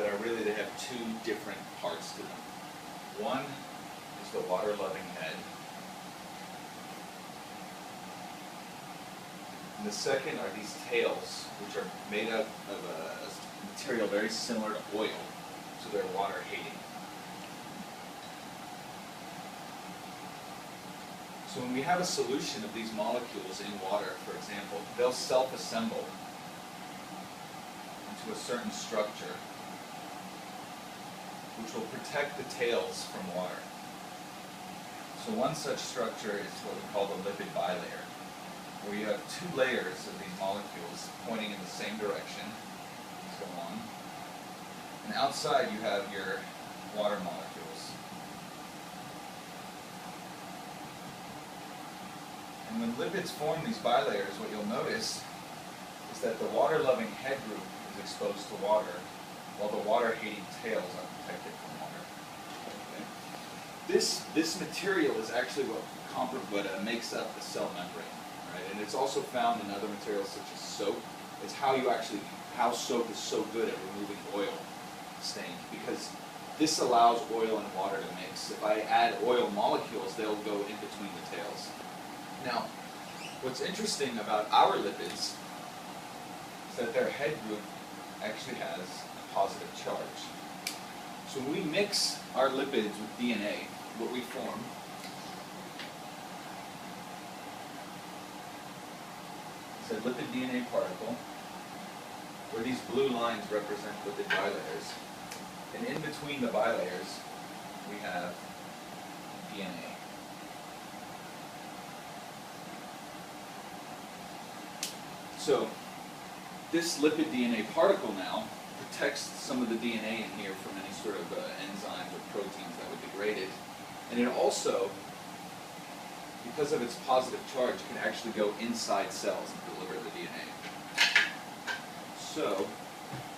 that are really, they have two different parts to them. One is the water-loving head, and the second are these tails, which are made up of a material very similar to oil, so they're water-hating. So when we have a solution of these molecules in water, for example, they'll self-assemble into a certain structure which will protect the tails from water. So one such structure is what we call the lipid bilayer, where you have two layers of these molecules pointing in the same direction, so on. And outside you have your water molecules. And when lipids form these bilayers, what you'll notice is that the water-loving head group is exposed to water, while the water-hating tails are protected from water. Okay. This material is actually what makes up the cell membrane. Right? And it's also found in other materials such as soap. It's how soap is so good at removing oil stain, because this allows oil and water to mix. If I add oil molecules, they'll go in between the tails. Now, what's interesting about our lipids is that their head group actually has a positive charge. So when we mix our lipids with DNA, what we form is a lipid DNA particle, where these blue lines represent lipid bilayers. And in between the bilayers, we have DNA. So this lipid DNA particle now protects some of the DNA in here from any sort of enzymes or proteins that would degrade it. And it also, because of its positive charge, can actually go inside cells and deliver the DNA. So,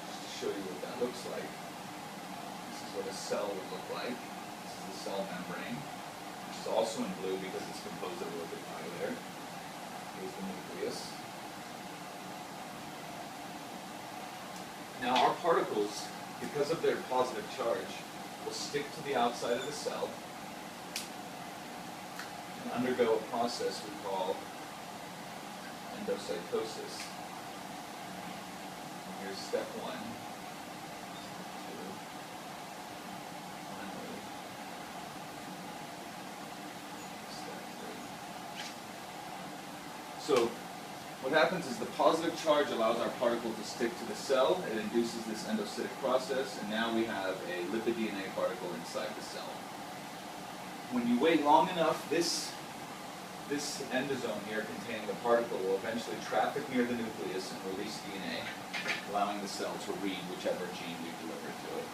just to show you what that looks like, this is what a cell would look like. This is the cell membrane, which is also in blue because it's composed of a lipid bilayer. Here's the nucleus. Now our particles, because of their positive charge, will stick to the outside of the cell and undergo a process we call endocytosis. Here's step 1, 2, finally, step 3. So what happens is the positive charge allows our particle to stick to the cell. It induces this endocytic process, and now we have a lipid DNA particle inside the cell. When you wait long enough, this endosome here containing the particle will eventually traffic near the nucleus and release DNA, allowing the cell to read whichever gene we deliver to it.